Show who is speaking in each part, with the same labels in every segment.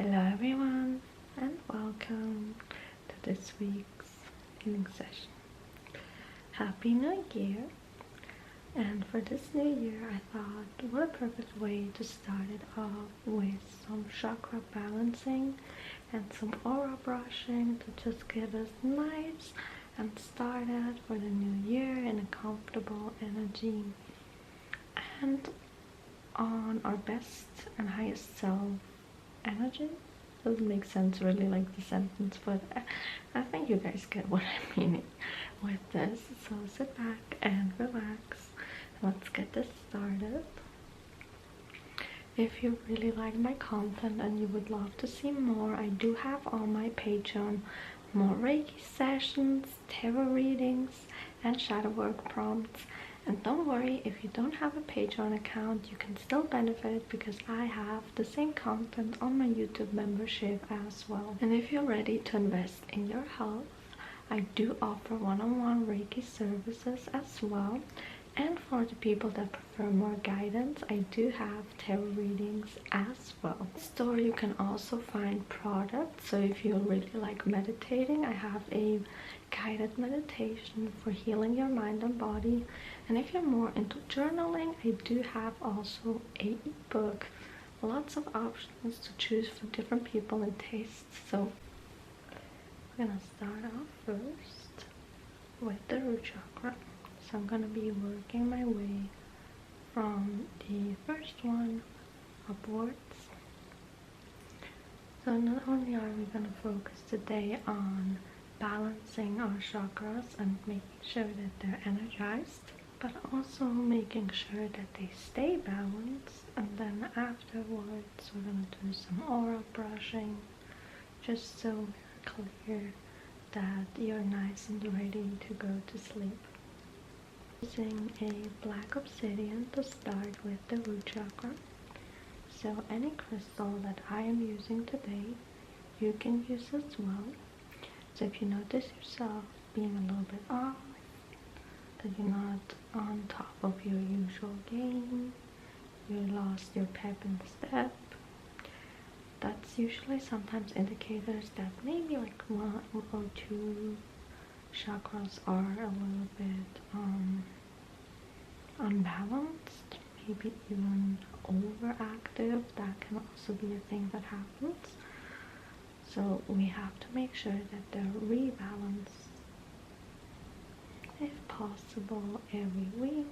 Speaker 1: Hello everyone and welcome to this week's healing session. Happy New Year! And for this new year I thought what a perfect way to start it off with some chakra balancing and some aura brushing to just give us nice and started for the new year in a comfortable energy and on our best and highest self energy. Doesn't make sense really like the sentence, but I think you guys get what I'm meaning with this. So sit back and relax. Let's get this started. If you really like my content and you would love to see more, I do have on my Patreon more Reiki sessions, tarot readings, and Shadowwork prompts. And don't worry, if you don't have a Patreon account, you can still benefit because I have the same content on my YouTube membership as well. And if you're ready to invest in your health, I do offer one-on-one Reiki services as well. And for the people that prefer more guidance, I do have tarot readings as well. In the store you can also find products, so if you really like meditating, I have a guided meditation for healing your mind and body. And if you're more into journaling, I do have also a ebook. Lots of options to choose for different people and tastes. So we're gonna start off first with the root chakra. So I'm gonna be working my way from the first one upwards. So not only are we gonna focus today on balancing our chakras and making sure that they're energized, but also making sure that they stay balanced. And then afterwards we're gonna do some aura brushing, just so we're clear that you're nice and ready to go to sleep. Using a black obsidian to start with the root chakra. So any crystal that I am using today, you can use as well. So if you notice yourself being a little bit off, that you're not on top of your usual game, you lost your pep in the step, that's usually sometimes indicators that maybe like one or two chakras are a little bit unbalanced, maybe even overactive. That can also be a thing that happens. So we have to make sure that they're rebalanced, if possible, every week.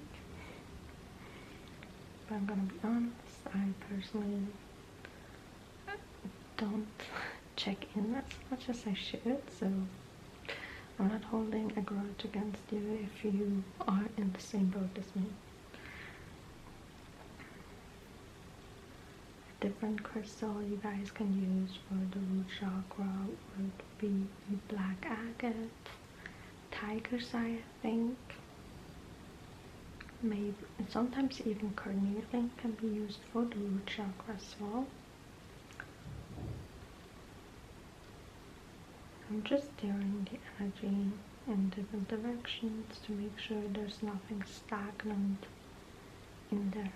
Speaker 1: But I'm gonna be honest, I personally don't check in as much as I should, so I'm not holding a grudge against you if you are in the same boat as me. A different crystal you guys can use for the root chakra would be black agate, tiger's eye, I think. Maybe sometimes even carnelian can be used for the root chakra as well. I'm just steering the energy in different directions to make sure there's nothing stagnant in there.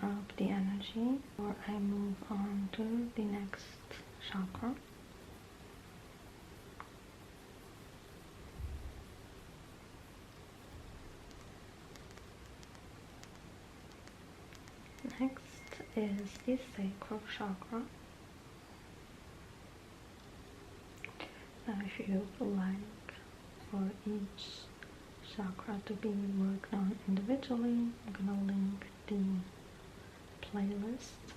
Speaker 1: Up the energy before I move on to the next chakra. Next is the sacral chakra. Now if you like for each chakra to be worked on individually, I'm gonna link the playlist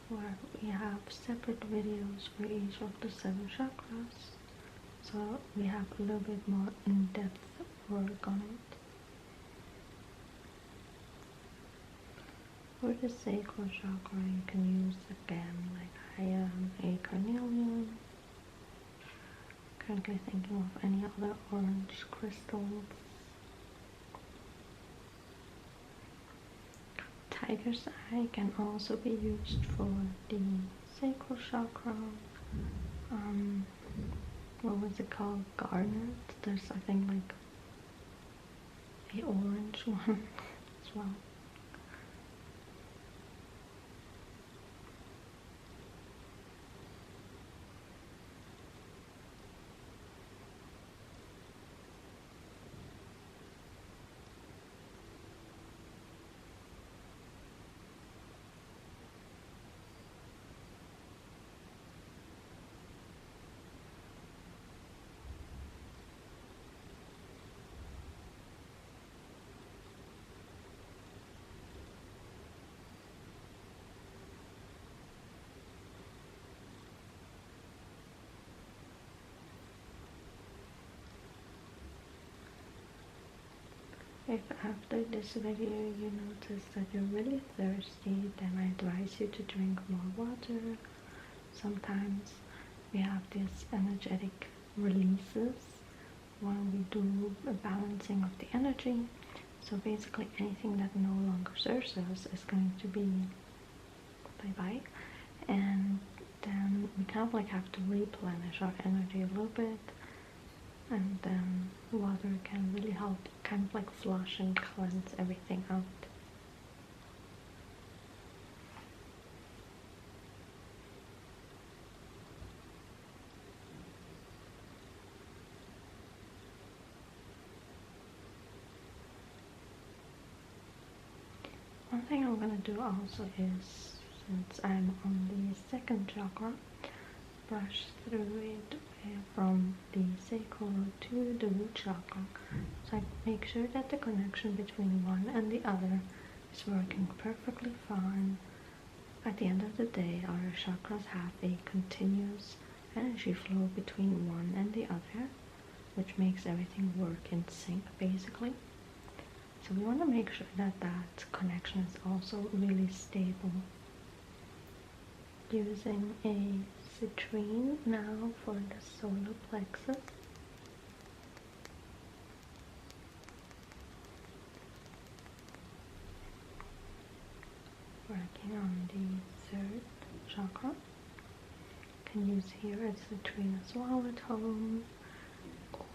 Speaker 1: where we have separate videos for each of the 7 chakras, so we have a little bit more in-depth work on it. For the sacral chakra, you can use again, like I am a carnelian. Currently thinking of any other orange crystals. Tiger's eye can also be used for the sacral chakra. What was it called? Garnet. There's I think like a orange one as well. If after this video you notice that you're really thirsty, then I advise you to drink more water. Sometimes we have these energetic releases when we do a balancing of the energy. So basically anything that no longer serves us is going to be bye-bye. And then we kind of like have to replenish our energy a little bit. And then water can really help kind of like flush and cleanse everything out. One thing I'm gonna do also is, since I'm on the 2nd chakra, brush through it from the sacral to the root chakra, so I make sure that the connection between one and the other is working perfectly fine. At the end of the day, our chakras have a continuous energy flow between one and the other, which makes everything work in sync basically. So we want to make sure that that connection is also really stable. Using a citrine now for the solar plexus. Working on the 3rd chakra. Can use here a citrine as well at home,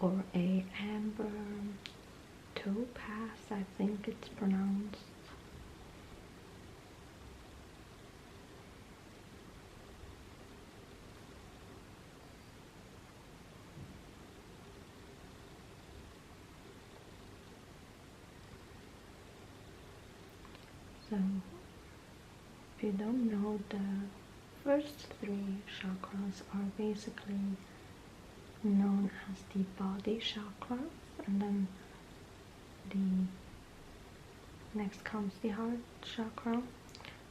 Speaker 1: or a amber topaz, I think it's pronounced. So, if you don't know, the first 3 chakras are basically known as the body chakras, and then the next comes the heart chakra,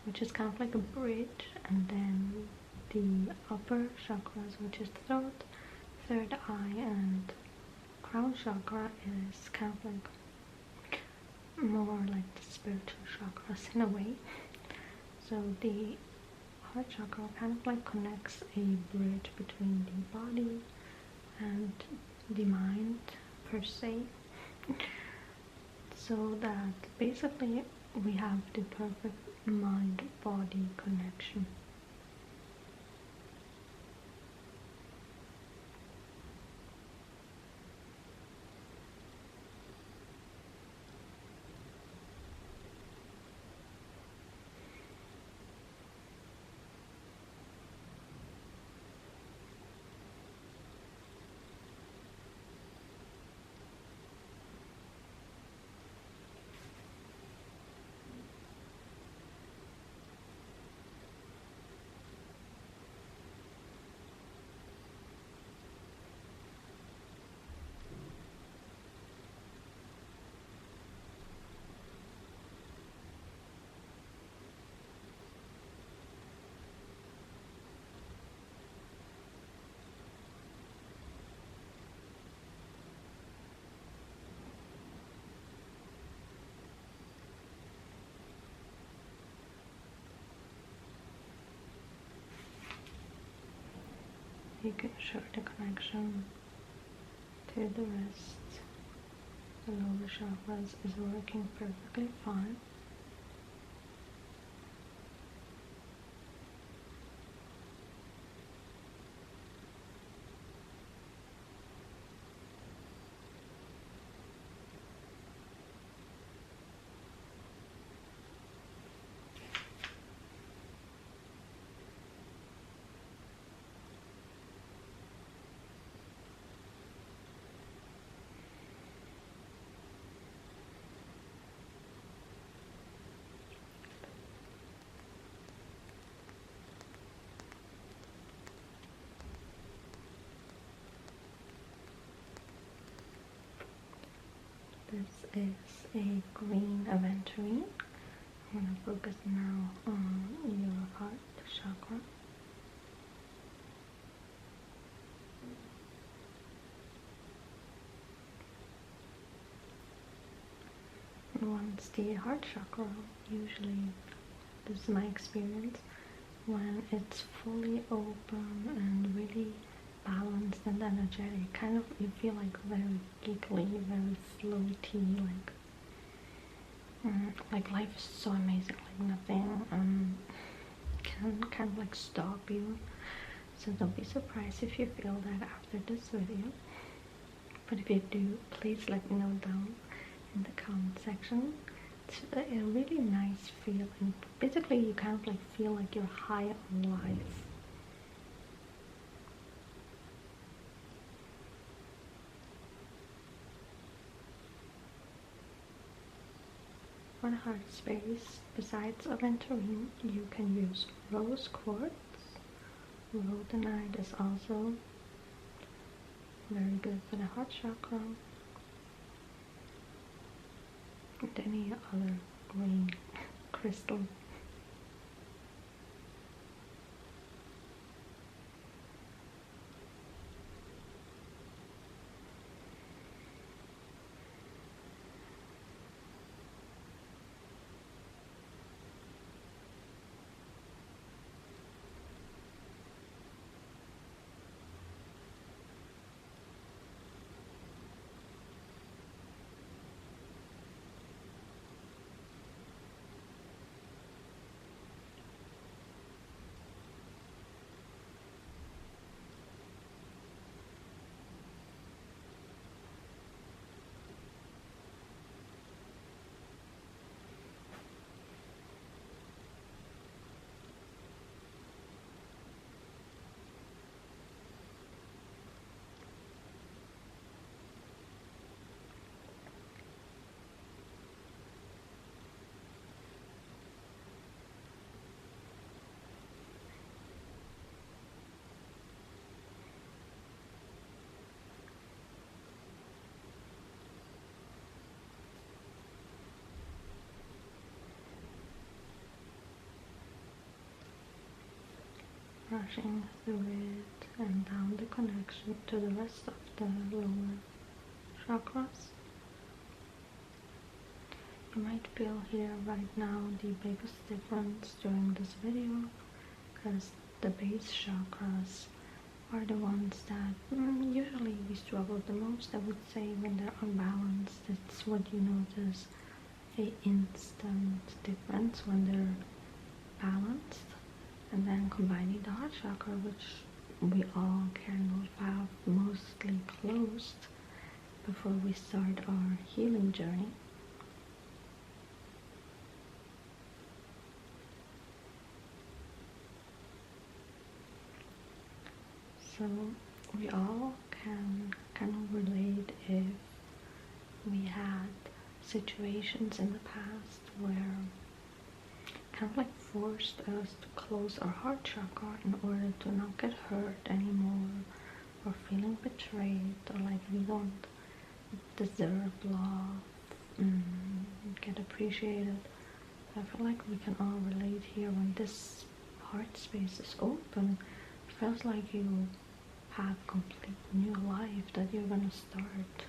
Speaker 1: which is kind of like a bridge, and then the upper chakras, which is throat, 3rd eye, and crown chakra is kind of like more like the spiritual chakras in a way. So the heart chakra kind of like connects a bridge between the body and the mind per se, so that basically we have the perfect mind-body connection. you can show the connection to the wrist. The lower chakras is working perfectly fine. This is a green aventurine. I'm going to focus now on your heart chakra. Once the heart chakra, usually, this is my experience, when it's fully open and really balanced and energetic, kind of you feel like very giggly, very floaty, like life is so amazing, like nothing can kind of like stop you. So don't be surprised if you feel that after this video, but if you do, please let me know down in the comment section. It's a really nice feeling. Basically you kind of like feel like you're high on life. For the heart space, besides aventurine, you can use rose quartz. Rhodonite is also very good for the heart chakra. And any other green crystal. Brushing through it and down the connection to the rest of the lower chakras. You might feel here right now the biggest difference during this video, because the base chakras are the ones that usually we struggle the most, I would say, when they're unbalanced. It's what you notice, a instant difference when they're balanced. And then combining the heart chakra, which we all kind of have mostly closed before we start our healing journey. So we all can kind of relate if we had situations in the past where kind of like forced us to close our heart chakra in order to not get hurt anymore, or feeling betrayed, or like we don't deserve love, get appreciated. I feel like we can all relate here. When this heart space is open, it feels like you have complete new life that you're gonna start,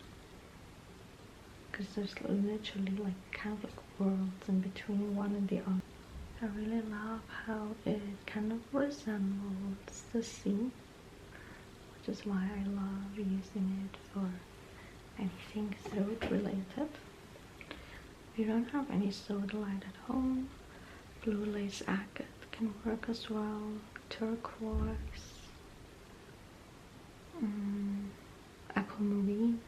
Speaker 1: because there's literally like kind of like worlds in between one and the other. I really love how it kind of resembles the sea, which is why I love using it for anything throat related. If you don't have any sodalite at home, blue lace agate can work as well, turquoise, aquamarine.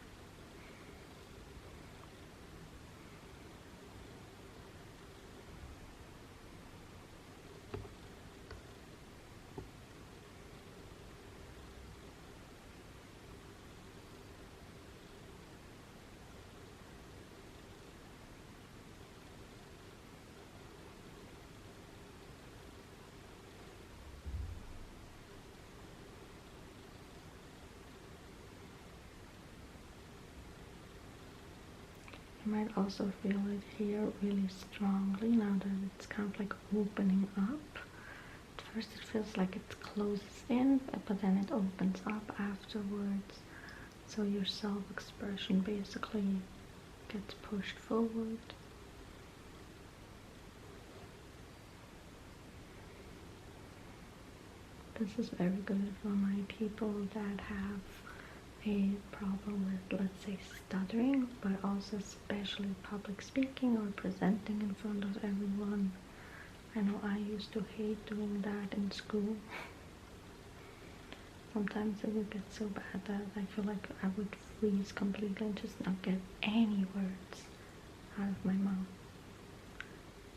Speaker 1: You might also feel it here really strongly now that it's kind of like opening up. At first it feels like it closes in, but then it opens up afterwards. So your self-expression basically gets pushed forward. This is very good for my people that have a problem with, let's say, stuttering, but also especially public speaking or presenting in front of everyone. I know I used to hate doing that in school. Sometimes it would get so bad that I feel like I would freeze completely and just not get any words out of my mouth.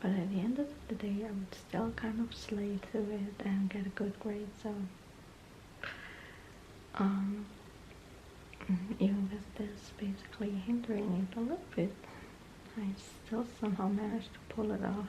Speaker 1: But at the end of the day, I would still kind of slay through it and get a good grade, so even with this basically hindering it a little bit, I still somehow managed to pull it off.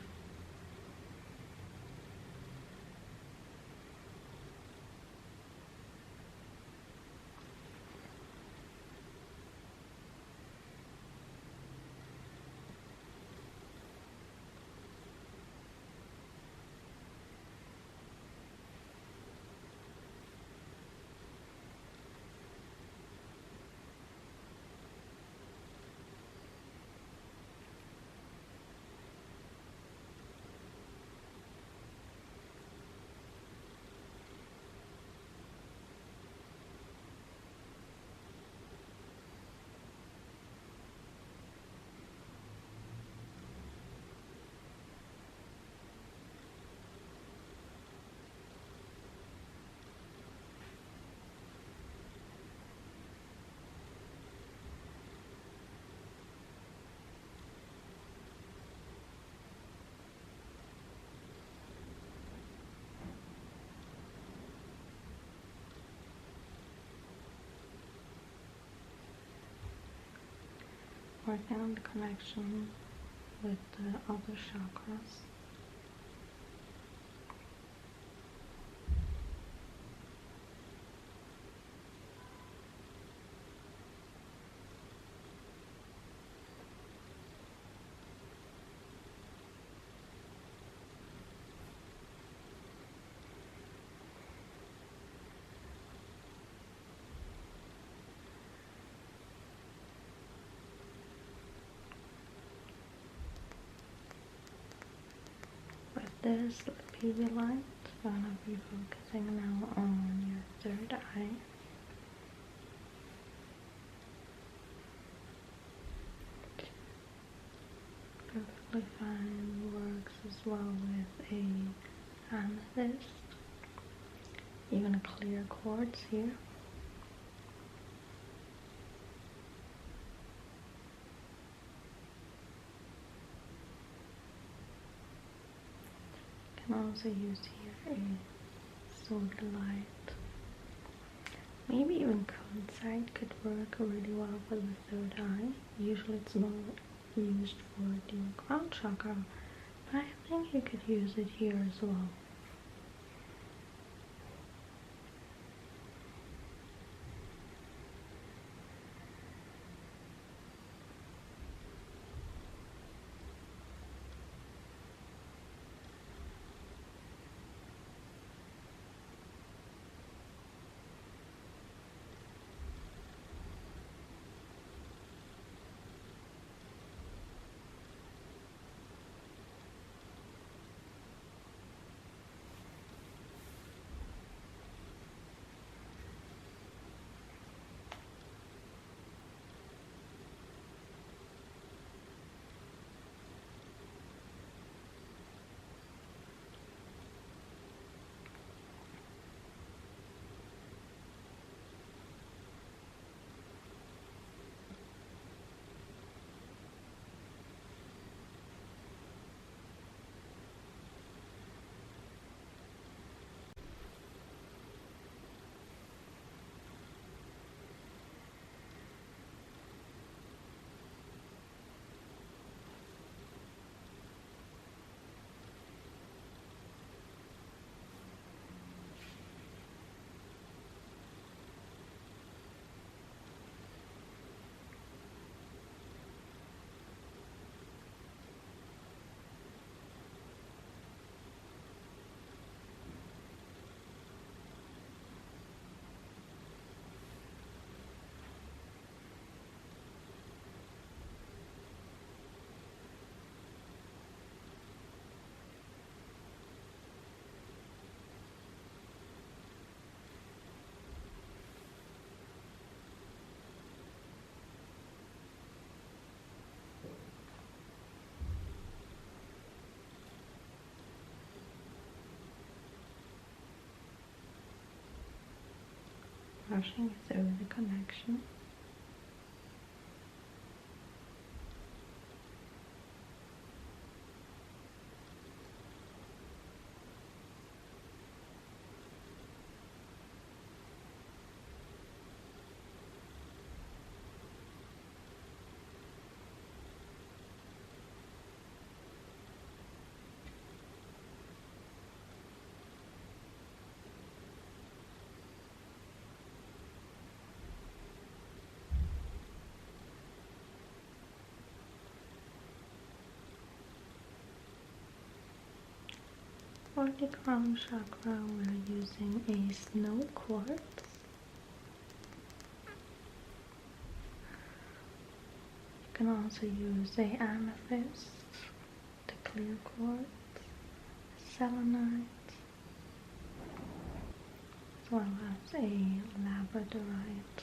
Speaker 1: Working on the connection with the other chakras. This PV light, I'm gonna be focusing now on your third eye. Perfectly fine, works as well with a amethyst, even a clear quartz here. Also use here a sodalite. Maybe even coincide could work really well for the third eye. Usually it's more used for the crown chakra, but I think you could use it here as well. brushing through the connection. For the crown chakra, we're using a snow quartz. You can also use a amethyst, the clear quartz, selenite, as well as a labradorite.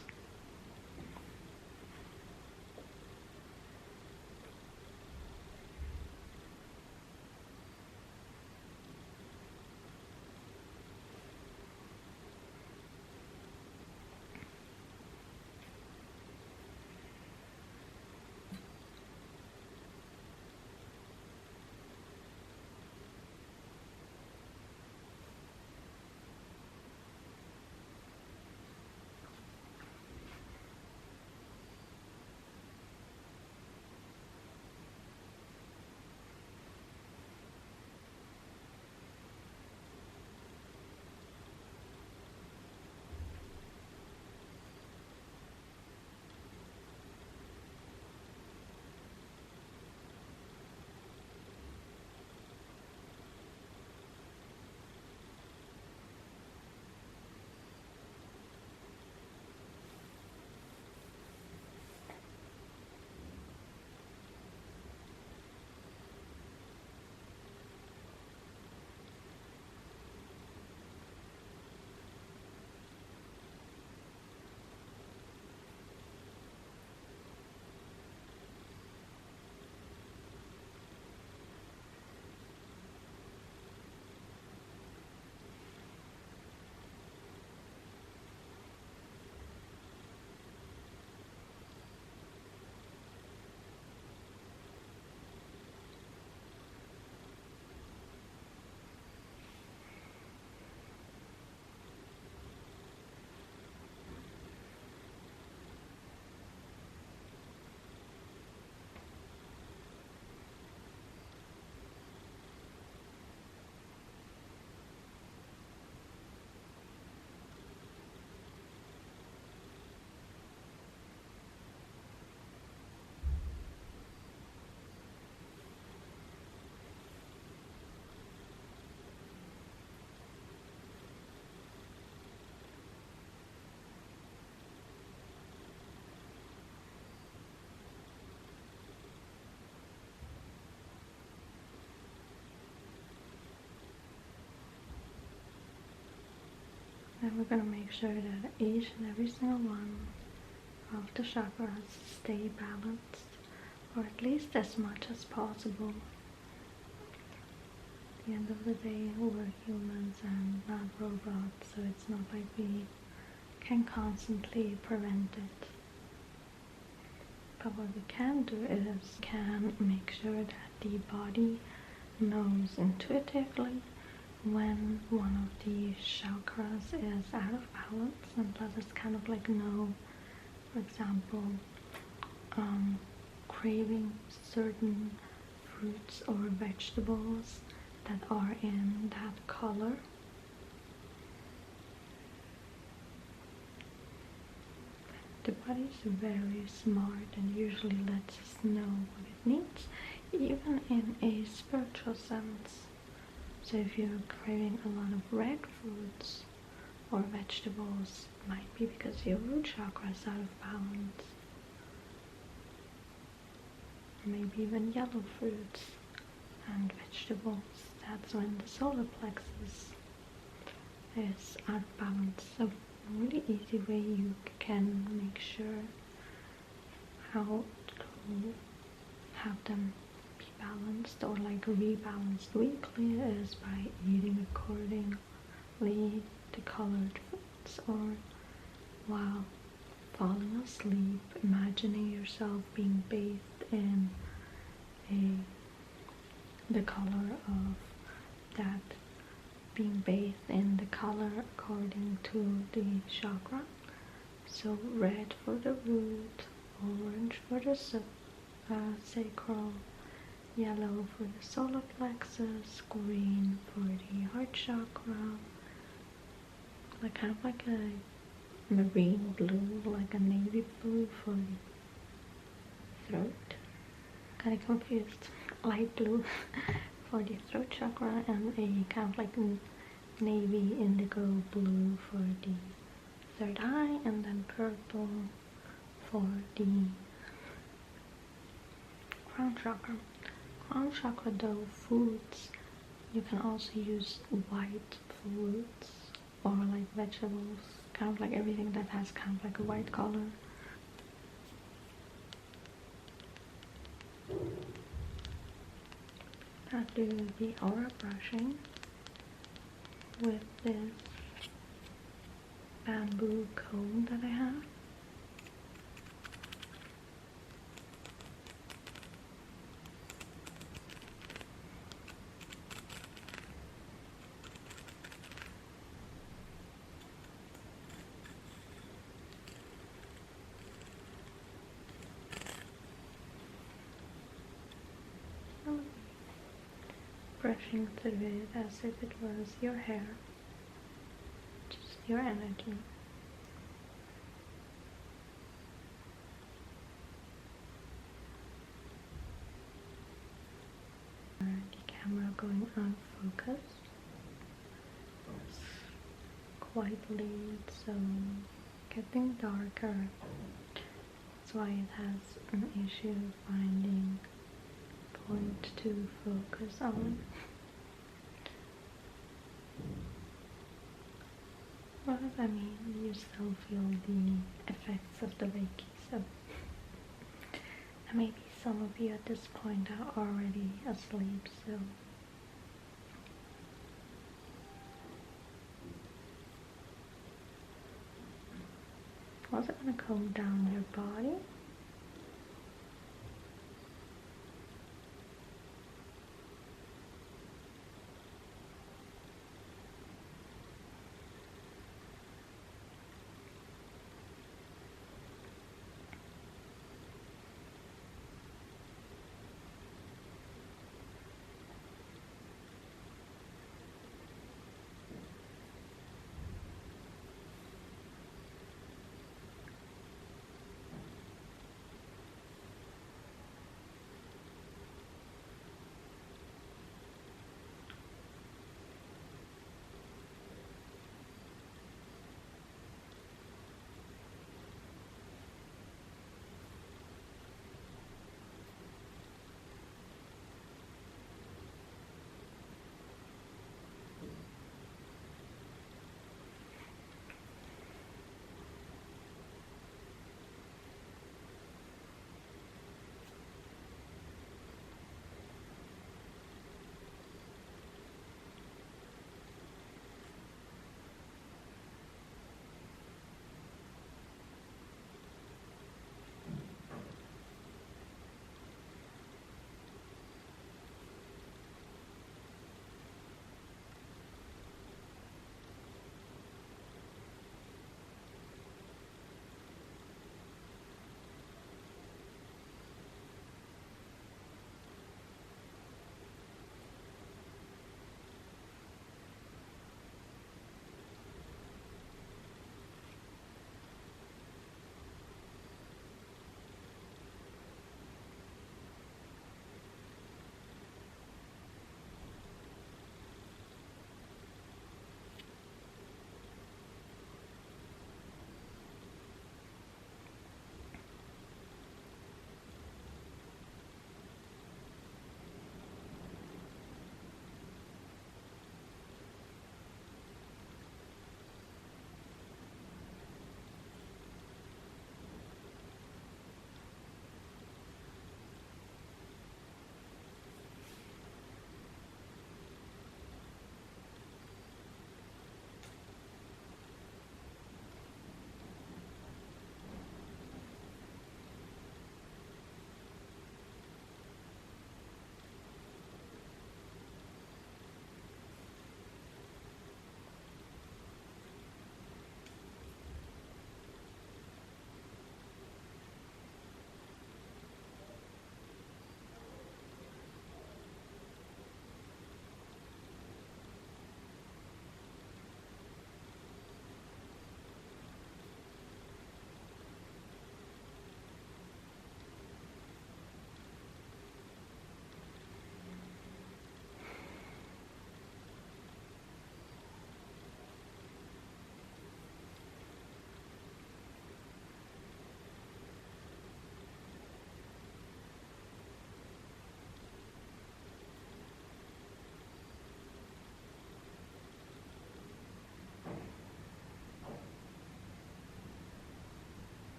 Speaker 1: And we're going to make sure that each and every single one of the chakras stay balanced, or at least as much as possible. At the end of the day, we're humans and not robots, so it's not like we can constantly prevent it. But what we can do is can make sure that the body knows intuitively when one of the chakras is out of balance, and let us kind of like know, for example, craving certain fruits or vegetables that are in that color. The body is very smart and usually lets us know what it needs, even in a spiritual sense. So if you're craving a lot of red fruits or vegetables, it might be because your root chakra is out of balance. Or maybe even yellow fruits and vegetables. That's when the solar plexus is out of balance. So a really easy way you can make sure how to have them balanced or like rebalanced weekly is by eating accordingly the colored foods or while falling asleep, imagining yourself being bathed in the color of that, being bathed in the color according to the chakra. So red for the root, orange for the sacral, yellow for the solar plexus, green for the heart chakra, like kind of like a marine blue, like a navy blue for the throat. Kind of confused. Light blue for the throat chakra, and a kind of like navy indigo blue for the third eye, and then purple for the crown chakra. Crown chakra, though, foods, you can also use white foods or like vegetables, kind of like everything that has kind of like a white color. I'll do the aura brushing with this bamboo comb that I have. Brushing through it as if it was your hair, just your energy. The camera going out of focus. It's quite late, so getting darker. That's why it has an issue finding point to focus on. But I mean, you still feel the effects of the Reiki, so and maybe some of you at this point are already asleep, so I'm also gonna comb down your body.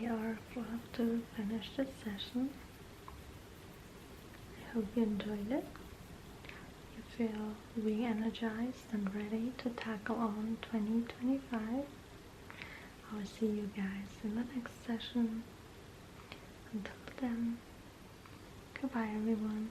Speaker 1: are about to finish this session. I hope you enjoyed it. You feel re-energized and ready to tackle on 2025. I will see you guys in the next session. Until then, goodbye everyone.